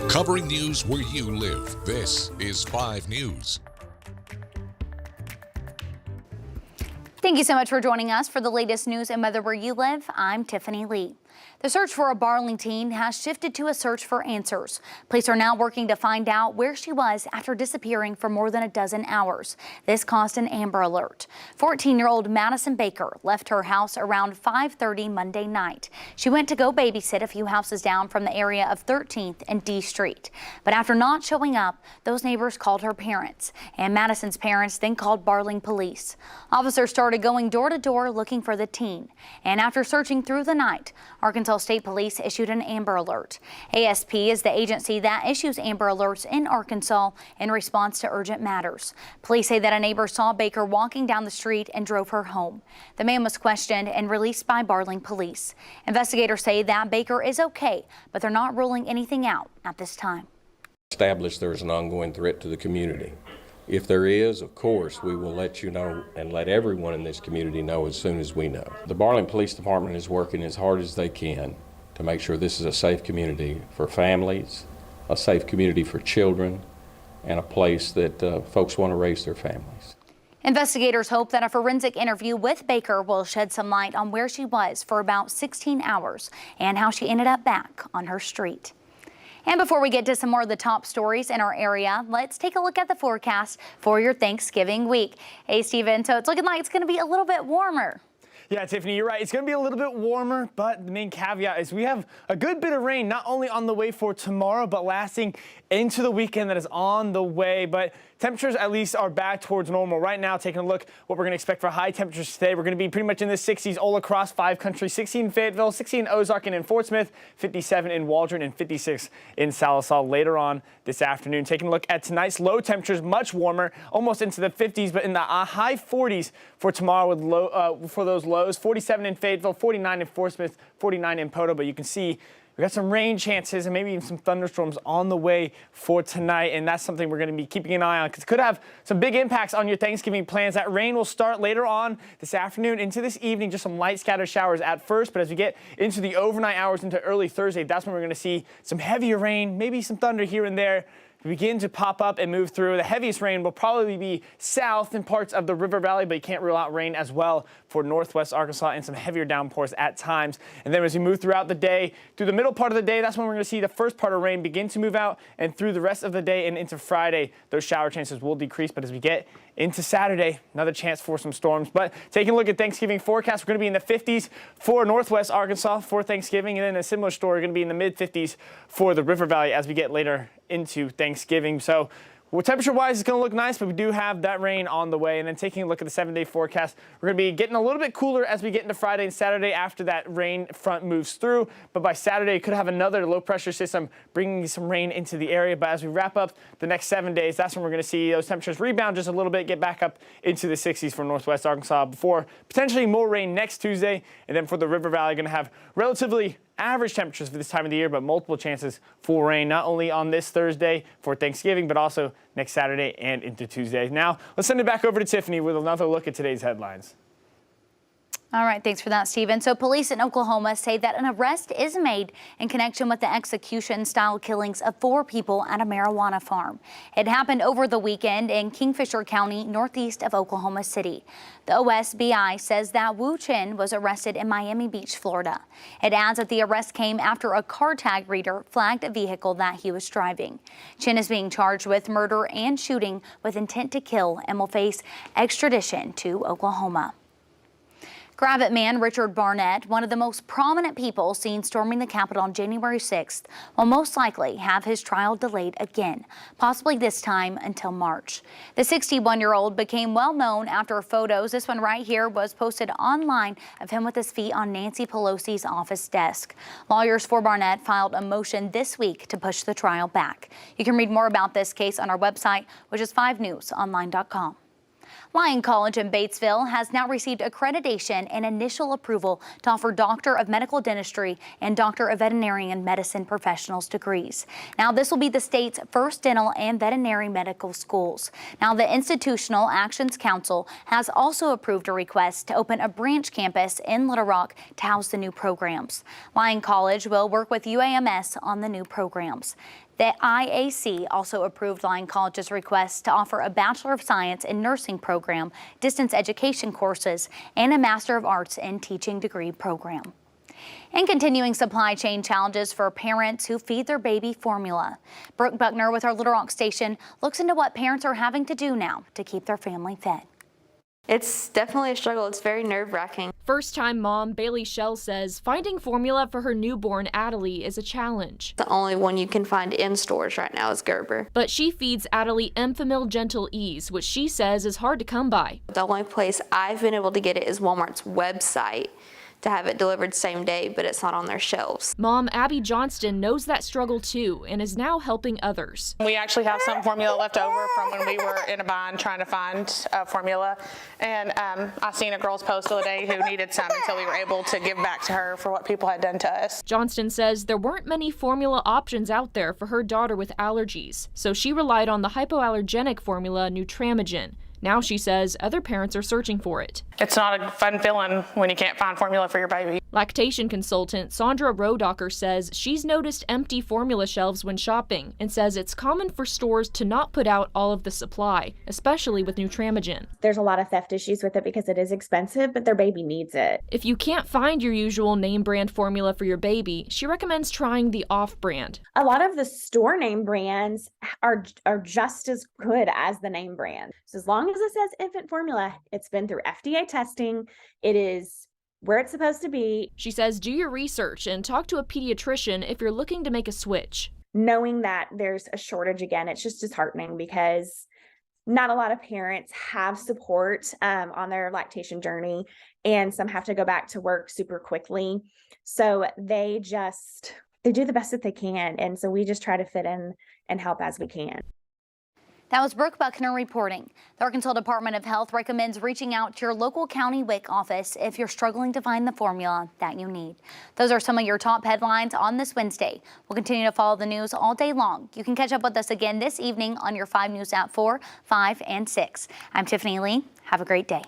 Covering news where you live, this is 5 News. Thank you so much for joining us for the latest news and weather where you live. I'm Tiffany Lee. The search for a Barling teen has shifted to a search for answers. Police are now working to find out where she was after disappearing for more than a dozen hours. This caused an Amber Alert. 14-year-old Madison Baker left her house around 5:30 Monday night. She went to go babysit a few houses down from the area of 13th and D Street. But after not showing up, those neighbors called her parents, and Madison's parents then called Barling police. Officers started going door to door looking for the teen, and after searching through the night, Arkansas State Police issued an Amber Alert. ASP is the agency that issues Amber Alerts in Arkansas in response to urgent matters. Police say that a neighbor saw Baker walking down the street and drove her home. The man was questioned and released by Barling police. Investigators say that Baker is okay, but they're not ruling anything out at this time. Established there is an ongoing threat to the community. If there is, of course, we will let you know and let everyone in this community know as soon as we know. The Barling Police Department is working as hard as they can to make sure this is a safe community for families, a safe community for children, and a place that folks want to raise their families. Investigators hope that a forensic interview with Baker will shed some light on where she was for about 16 hours and how she ended up back on her street. And before we get to some more of the top stories in our area, let's take a look at the forecast for your Thanksgiving week. Hey, Steven, so it's looking like it's going to be a little bit warmer. Yeah, Tiffany, you're right. It's going to be a little bit warmer, but the main caveat is we have a good bit of rain, not only on the way for tomorrow, but lasting into the weekend that is on the way. But temperatures at least are back towards normal. Right now, taking a look what we're going to expect for high temperatures today. We're going to be pretty much in the 60s all across 5 countries. 60 in Fayetteville, 60 in Ozark and in Fort Smith, 57 in Waldron, and 56 in Sallisaw later on this afternoon. Taking a look at tonight's low temperatures, much warmer, almost into the 50s, but in the high 40s for tomorrow with low for those lows. 47 in Fayetteville, 49 in Fort Smith, 49 in Poto, but you can see we got some rain chances and maybe even some thunderstorms on the way for tonight, and that's something we're going to be keeping an eye on because it could have some big impacts on your Thanksgiving plans. That rain will start later on this afternoon into this evening, just some light scattered showers at first, but as we get into the overnight hours into early Thursday, that's when we're going to see some heavier rain, maybe some thunder here and there begin to pop up and move through. The heaviest rain will probably be south in parts of the River Valley, but you can't rule out rain as well for northwest Arkansas and some heavier downpours at times. And then as we move throughout the day, through the middle part of the day, that's when we're going to see the first part of rain begin to move out, and through the rest of the day and into Friday, those shower chances will decrease. But as we get into Saturday, another chance for some storms. But taking a look at Thanksgiving forecast, we're going to be in the 50s for northwest Arkansas for Thanksgiving, and then a similar story, we're going to be in the mid 50s for the River Valley as we get later into Thanksgiving. So temperature-wise, it's going to look nice, but we do have that rain on the way. And then taking a look at the 7-day forecast, we're going to be getting a little bit cooler as we get into Friday and Saturday after that rain front moves through. But by Saturday, it could have another low-pressure system bringing some rain into the area. But as we wrap up the next 7 days, that's when we're going to see those temperatures rebound just a little bit, get back up into the 60s for northwest Arkansas before potentially more rain next Tuesday. And then for the River Valley, going to have relatively average temperatures for this time of the year, but multiple chances for rain, not only on this Thursday for Thanksgiving, but also next Saturday and into Tuesday. Now, let's send it back over to Tiffany with another look at today's headlines. All right, thanks for that, Stephen. So police in Oklahoma say that an arrest is made in connection with the execution-style killings of 4 people at a marijuana farm. It happened over the weekend in Kingfisher County, northeast of Oklahoma City. The OSBI says that Wu Chin was arrested in Miami Beach, Florida. It adds that the arrest came after a car tag reader flagged a vehicle that he was driving. Chin is being charged with murder and shooting with intent to kill and will face extradition to Oklahoma. Grab-it man Richard Barnett, one of the most prominent people seen storming the Capitol on January 6th, will most likely have his trial delayed again, possibly this time until March. The 61-year-old became well known after photos, this one right here, was posted online of him with his feet on Nancy Pelosi's office desk. Lawyers for Barnett filed a motion this week to push the trial back. You can read more about this case on our website, which is 5newsonline.com. Lyon College in Batesville has now received accreditation and initial approval to offer Doctor of Medical Dentistry and Doctor of Veterinarian Medicine professionals degrees. Now, this will be the state's first dental and veterinary medical schools. Now, the Institutional Actions Council has also approved a request to open a branch campus in Little Rock to house the new programs. Lyon College will work with UAMS on the new programs. The IAC also approved Lyon College's request to offer a Bachelor of Science in Nursing program, distance education courses, and a Master of Arts in Teaching degree program. And continuing supply chain challenges for parents who feed their baby formula. Brooke Buckner with our Little Rock station looks into what parents are having to do now to keep their family fed. It's definitely a struggle. It's very nerve-wracking. First-time mom Bailey Shell says finding formula for her newborn Adelie is a challenge. The only one you can find in stores right now is Gerber. But she feeds Adelie Enfamil Gentle Ease, which she says is hard to come by. The only place I've been able to get it is Walmart's website to have it delivered same day, but it's not on their shelves. Mom Abby Johnston knows that struggle too and is now helping others. We actually have some formula left over from when we were in a bind trying to find formula. And I seen a girl's post the other day who needed some, and so we were able to give back to her for what people had done to us. Johnston says there weren't many formula options out there for her daughter with allergies, so she relied on the hypoallergenic formula Nutramigen. Now she says other parents are searching for it. It's not a fun feeling when you can't find formula for your baby. Lactation consultant Sandra Rodocker says she's noticed empty formula shelves when shopping and says it's common for stores to not put out all of the supply, especially with Nutramigen. There's a lot of theft issues with it because it is expensive, but their baby needs it. If you can't find your usual name brand formula for your baby, she recommends trying the off-brand. A lot of the store name brands are just as good as the name brand. So as long as it says infant formula, it's been through FDA testing, it is where it's supposed to be. She says do your research and talk to a pediatrician if you're looking to make a switch. Knowing that there's a shortage again, it's just disheartening because not a lot of parents have support on their lactation journey, and some have to go back to work super quickly. So they do the best that they can. And so we just try to fit in and help as we can. That was Brooke Buckner reporting. The Arkansas Department of Health recommends reaching out to your local county WIC office if you're struggling to find the formula that you need. Those are some of your top headlines on this Wednesday. We'll continue to follow the news all day long. You can catch up with us again this evening on your 5 News at 4, 5, and 6. I'm Tiffany Lee. Have a great day.